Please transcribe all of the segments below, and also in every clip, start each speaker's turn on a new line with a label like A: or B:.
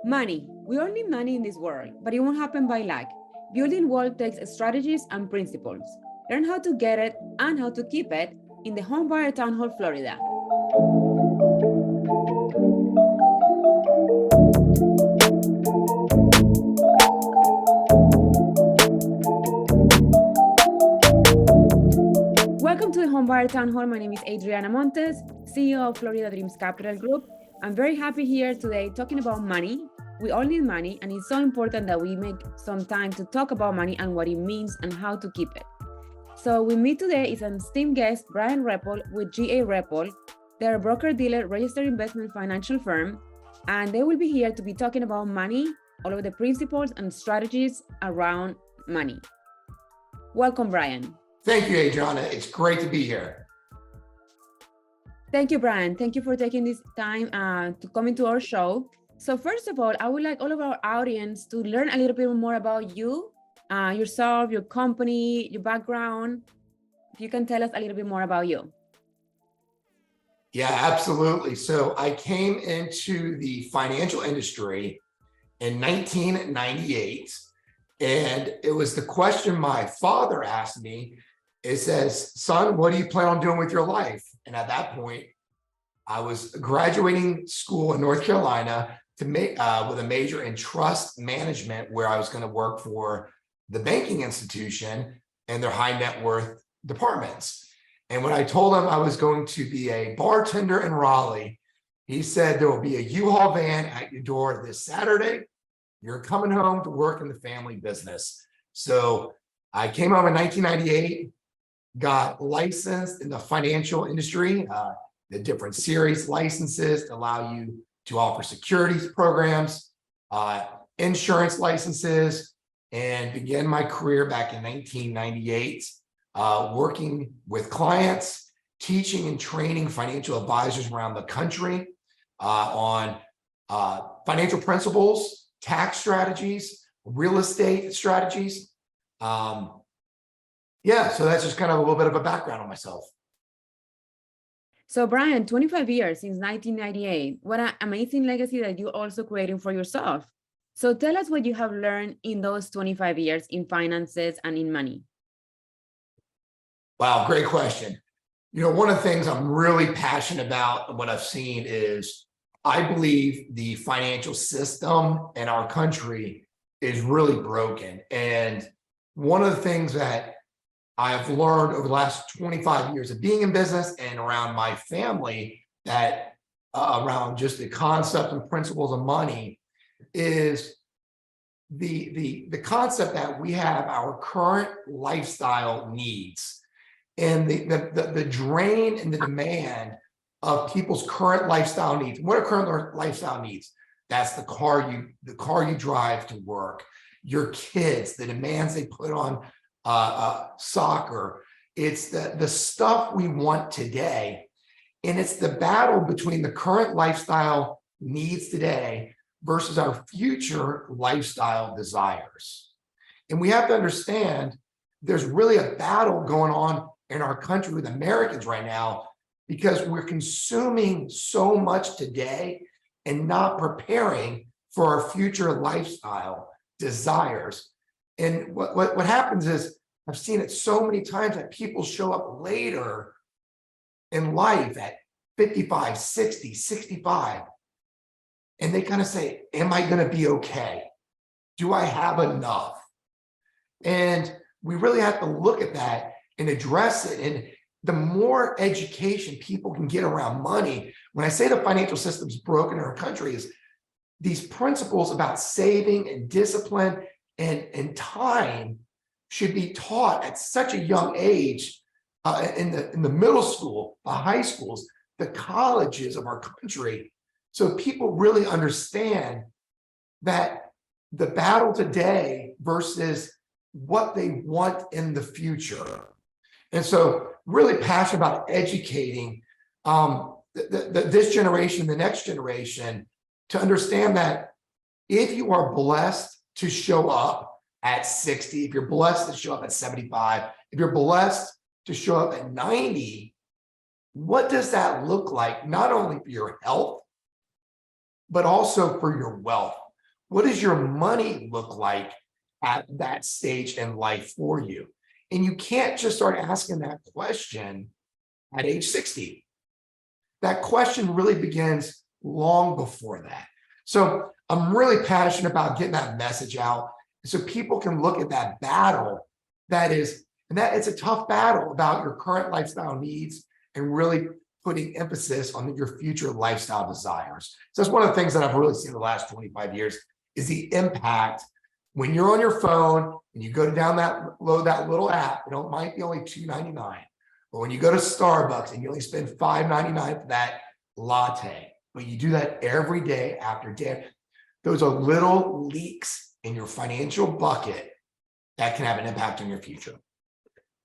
A: Money. We all need money in this world, but it won't happen by luck. Building wealth takes strategies and principles. Learn how to get it and how to keep it in the Home Buyer Town Hall, Florida. Welcome to the Home Buyer Town Hall. My name is Adriana Montes, CEO of Florida Dreams Capital Group. I'm very happy here today talking about money. We all need money, and it's so important that we make some time to talk about money and what it means and how to keep it. So with me today is an esteemed guest, Bryan Rappel with GA Rappel. They're a broker-dealer, registered investment financial firm, and they will be here to be talking about money, all of the principles and strategies around money. Welcome, Bryan.
B: Thank you, Adriana. It's great to be here.
A: Thank you, Bryan. Thank you for taking this time to come into our show. So first of all, I would like all of our audience to learn a little bit more about you, yourself, your company, your background. If you can tell us a little bit more about you.
B: Yeah, absolutely. So I came into the financial industry in 1998, and it was the question my father asked me. It says, son, what do you plan on doing with your life? And at that point, I was graduating school in North Carolina to make with a major in trust management, where I was going to work for the banking institution and their high net worth departments. And when I told him I was going to be a bartender in Raleigh, he said, there will be a U-Haul van at your door this Saturday. You're coming home to work in the family business. So I came home in 1998, got licensed in the financial industry, the different series licenses to allow you to offer securities programs, insurance licenses, and began my career back in 1998, working with clients, teaching and training financial advisors around the country on financial principles, tax strategies, real estate strategies. Yeah, so that's just kind of a little bit of a background on myself.
A: So Bryan, 25 years since 1998. What an amazing legacy that you're also creating for yourself. So tell us what you have learned in those 25 years in finances and in money.
B: Wow, great question. You know, one of the things I'm really passionate about and what I've seen is I believe the financial system in our country is really broken. And one of the things that I've learned over the last 25 years of being in business and around my family, that around just the concept and principles of money, is the concept that we have our current lifestyle needs and the drain and the demand of people's current lifestyle needs. What are current lifestyle needs? That's the car you drive to work, your kids, the demands they put on soccer. It's the stuff we want today. And it's the battle between the current lifestyle needs today versus our future lifestyle desires. And we have to understand there's really a battle going on in our country with Americans right now, because we're consuming so much today and not preparing for our future lifestyle desires. And what happens is, I've seen it so many times that people show up later in life at 55, 60, 65, and they kind of say, am I going to be okay? Do I have enough? And we really have to look at that and address it. And the more education people can get around money, when I say the financial system's broken in our country, is these principles about saving and discipline and time should be taught at such a young age in the middle school, the high schools, the colleges of our country, so people really understand that the battle today versus what they want in the future. And so really passionate about educating this generation, the next generation, to understand that if you are blessed to show up at 60, if you're blessed to show up at 75, if you're blessed to show up at 90, what does that look like, not only for your health, but also for your wealth? what does your money look like at that stage in life for you? And you can't just start asking that question at age 60. That question really begins long before that. So I'm really passionate about getting that message out so people can look at that battle that is, and that it's a tough battle about your current lifestyle needs and really putting emphasis on your future lifestyle desires. So that's one of the things that I've really seen in the last 25 years is the impact when you're on your phone and you go down load that little app, it might be only $2.99. But when you go to Starbucks and you only spend $5.99 for that latte, but you do that every day after day, those are little leaks in your financial bucket that can have an impact on your future.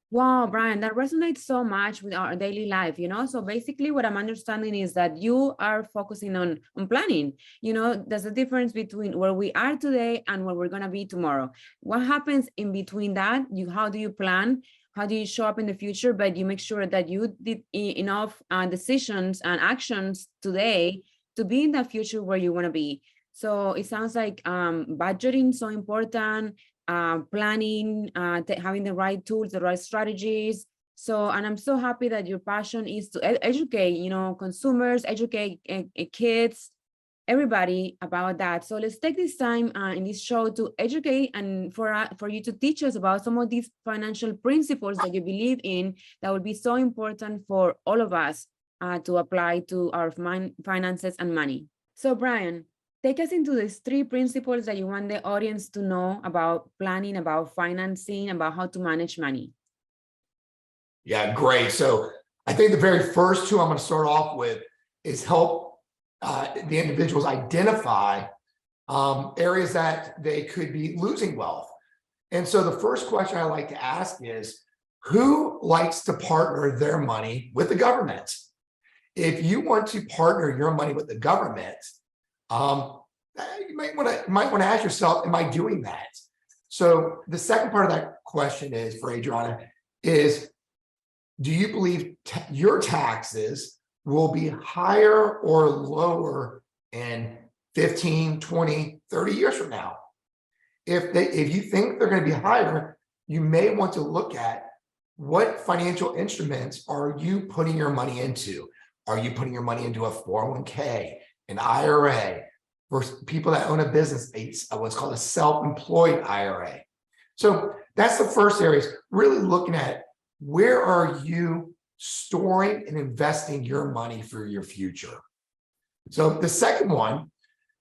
A: Wow, Bryan, that resonates so much with our daily life, So basically what I'm understanding is that you are focusing on planning. There's a difference between where we are today and where we're going to be tomorrow. What happens in between that? How do you plan? How do you show up in the future? But you make sure that you did enough decisions and actions today to be in the future where you want to be. So it sounds like budgeting is so important. Planning, having the right tools, the right strategies. So, and I'm so happy that your passion is to educate, consumers, educate kids, everybody about that. So let's take this time in this show to educate and for you to teach us about some of these financial principles that you believe in that will be so important for all of us to apply to our finances and money. So Bryan, take us into these 3 principles that you want the audience to know about planning, about financing, about how to manage money.
B: Yeah, great. So I think the very first 2 I'm going to start off with is help the individuals identify areas that they could be losing wealth. And so the first question I like to ask is, who likes to partner their money with the government? If you want to partner your money with the government, you might want to ask yourself, am I doing that? So the second part of that question is for Adriana is, do you believe your taxes will be higher or lower in 15, 20, 30 years from now? If you think they're going to be higher, you may want to look at what financial instruments are you putting your money into? Are you putting your money into a 401k, an IRA, for people that own a business, what's called a self-employed IRA? So that's the first area, is really looking at where are you storing and investing your money for your future. So the second one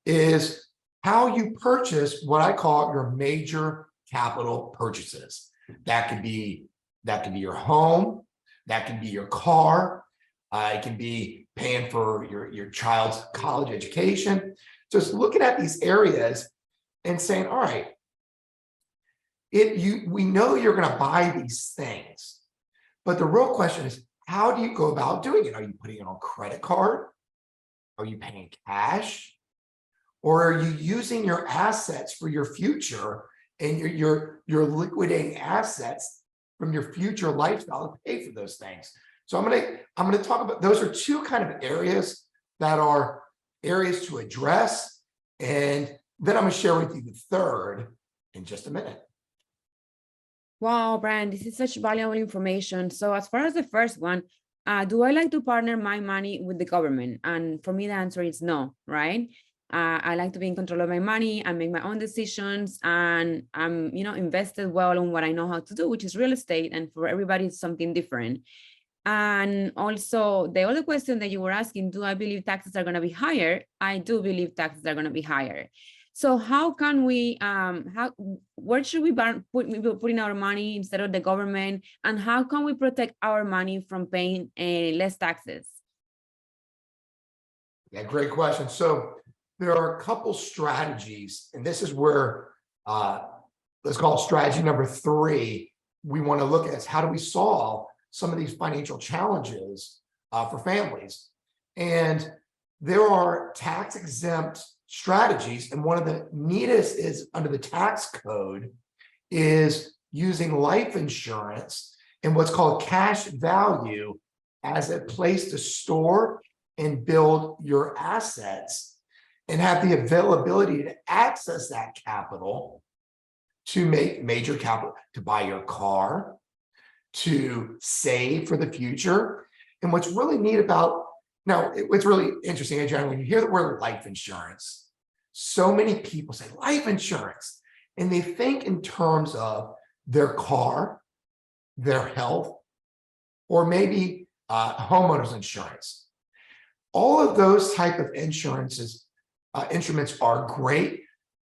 B: is how you purchase what I call your major capital purchases. That could be your home, that can be your car, it can be paying for your child's college education. Just looking at these areas and saying, all right, we know you're going to buy these things, but the real question is, how do you go about doing it? Are you putting it on credit card? Are you paying cash? Or are you using your assets for your future and you're liquidating assets from your future lifestyle to pay for those things? So I'm going to talk about, those are 2 kind of areas that are areas to address. And then I'm going to share with you the third in just a minute.
A: Wow, Bryan, this is such valuable information. So as far as the first one, do I like to partner my money with the government? And for me, the answer is no, right? I like to be in control of my money and make my own decisions. And I'm, invested well on what I know how to do, which is real estate. And for everybody, it's something different. And also the other question that you were asking, do I believe taxes are going to be higher? I do believe taxes are going to be higher. So how can we, where should we putting our money instead of the government? And how can we protect our money from paying less taxes?
B: Yeah, great question. So there are a couple strategies, and this is where, let's call it strategy number 3. We want to look at is how do we solve some of these financial challenges for families. And there are tax exempt strategies. And one of the neatest is under the tax code is using life insurance and what's called cash value as a place to store and build your assets. and have the availability to access that capital to make major capital, to buy your car, to save for the future. And what's really neat about, now, what's really interesting, Adriana, when you hear the word life insurance, so many people say life insurance, and they think in terms of their car, their health, or maybe homeowners insurance. All of those type of insurances, instruments are great,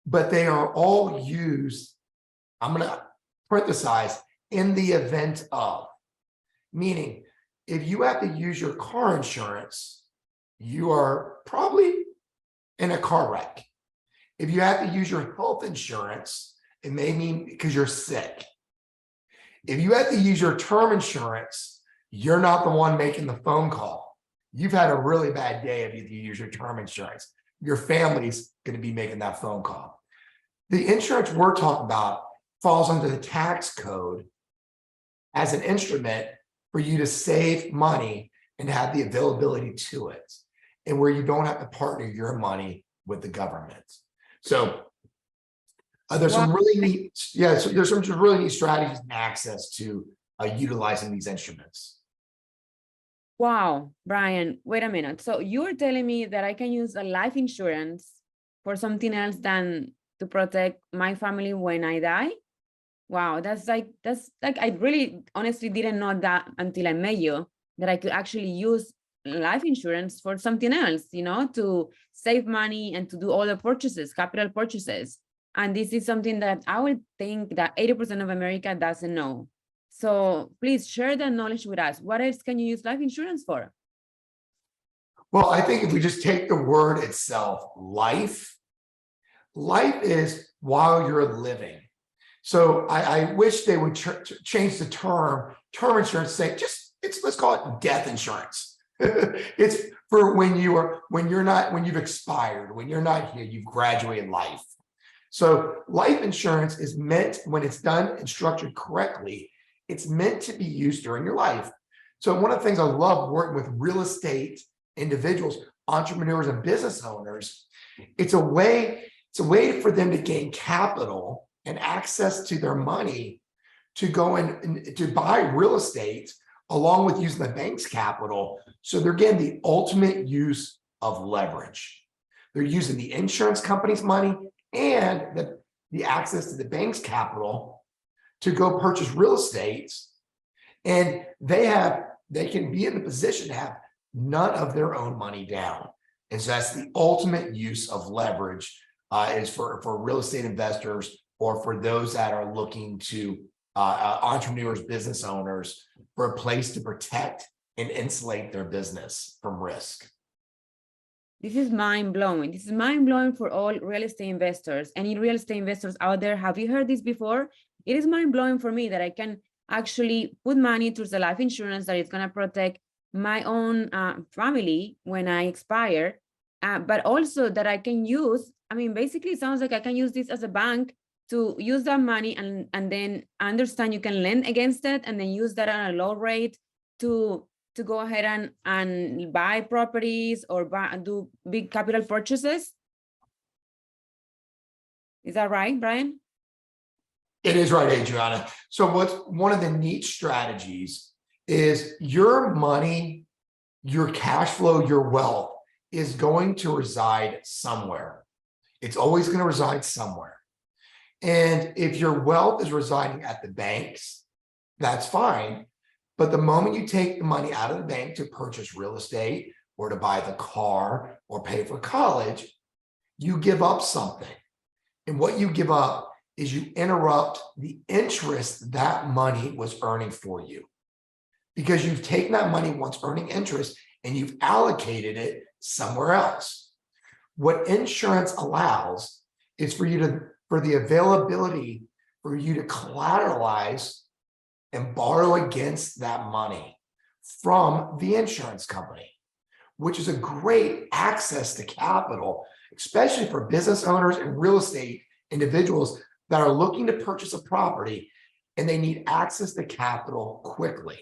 B: but they are all used, I'm going to parenthesize, in the event of, meaning if you have to use your car insurance, you are probably in a car wreck. If you have to use your health insurance, it may mean because you're sick. If you have to use your term insurance, you're not the one making the phone call. You've had a really bad day if you use your term insurance. Your family's going to be making that phone call. The insurance we're talking about falls under the tax code as an instrument for you to save money and have the availability to it, and where you don't have to partner your money with the government. So there's some really neat, so there's some really neat strategies and access to utilizing these instruments.
A: Wow, Bryan, wait a minute. So you're telling me that I can use a life insurance for something else than to protect my family when I die? Wow, that's like I really honestly didn't know that until I met you, that I could actually use life insurance for something else, you know, to save money and to do all the purchases, capital purchases. And this is something that I would think that 80% of America doesn't know. So please share that knowledge with us. What else can you use life insurance for?
B: Well, I think if we just take the word itself, life is while you're living. So I wish they would change the term insurance, say let's call it death insurance. It's for when you've expired, when you're not here, you've graduated life. So life insurance is meant, when it's done and structured correctly, it's meant to be used during your life. So one of the things I love working with real estate individuals, entrepreneurs, and business owners, it's a way for them to gain capital and access to their money to go and to buy real estate, along with using the bank's capital. So they're getting the ultimate use of leverage. They're using the insurance company's money and the access to the bank's capital to go purchase real estate. And they can be in the position to have none of their own money down. And so that's the ultimate use of leverage, is for real estate investors, or for those that are looking to entrepreneurs, business owners, for a place to protect and insulate their business from risk.
A: This is mind-blowing. This is mind-blowing for all real estate investors. Any real estate investors out there, have you heard this before? It is mind-blowing for me that I can actually put money towards the life insurance that is going to protect my own family when I expire, but also that I can use, I mean, basically it sounds like I can use this as a bank to use that money, and then understand you can lend against it and then use that at a low rate to go ahead and buy properties or do big capital purchases. Is that right, Bryan?
B: It is right, Adriana. So what's one of the neat strategies is your money, your cash flow, your wealth is going to reside somewhere. It's always going to reside somewhere. And if your wealth is residing at the banks, that's fine. But the moment you take the money out of the bank to purchase real estate, or to buy the car, or pay for college, you give up something. And what you give up is you interrupt the interest that money was earning for you. Because you've taken that money once earning interest and you've allocated it somewhere else. What insurance allows is for the availability for you to collateralize and borrow against that money from the insurance company, which is a great access to capital, especially for business owners and real estate individuals that are looking to purchase a property and they need access to capital quickly.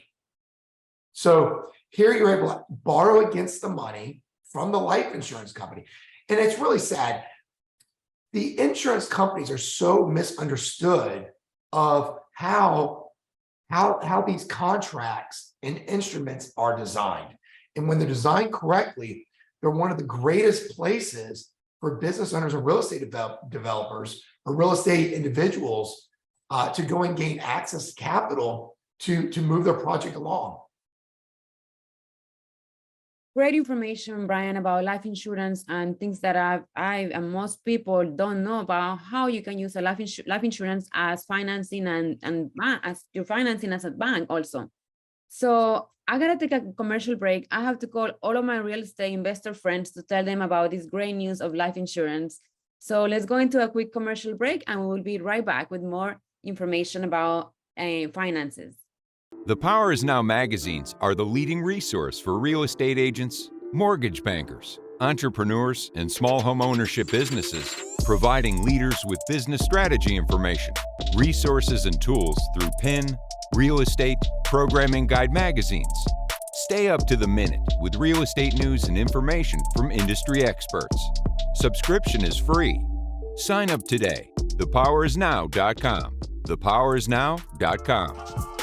B: So here you're able to borrow against the money from the life insurance company. And it's really sad. The insurance companies are so misunderstood of how these contracts and instruments are designed. And when they're designed correctly, they're one of the greatest places for business owners and real estate developers or real estate individuals to go and gain access to capital to move their project along.
A: Great information, Bryan, about life insurance and things that I and most people don't know about how you can use a life insurance as financing and as your financing as a bank also. So I gotta take a commercial break. I have to call all of my real estate investor friends to tell them about this great news of life insurance. So let's go into a quick commercial break and we will be right back with more information about finances.
C: The Power Is Now magazines are the leading resource for real estate agents, mortgage bankers, entrepreneurs, and small home ownership businesses, providing leaders with business strategy information, resources and tools through PIN, Real Estate, Programming Guide magazines. Stay up to the minute with real estate news and information from industry experts. Subscription is free. Sign up today. thepowerisnow.com. thepowerisnow.com.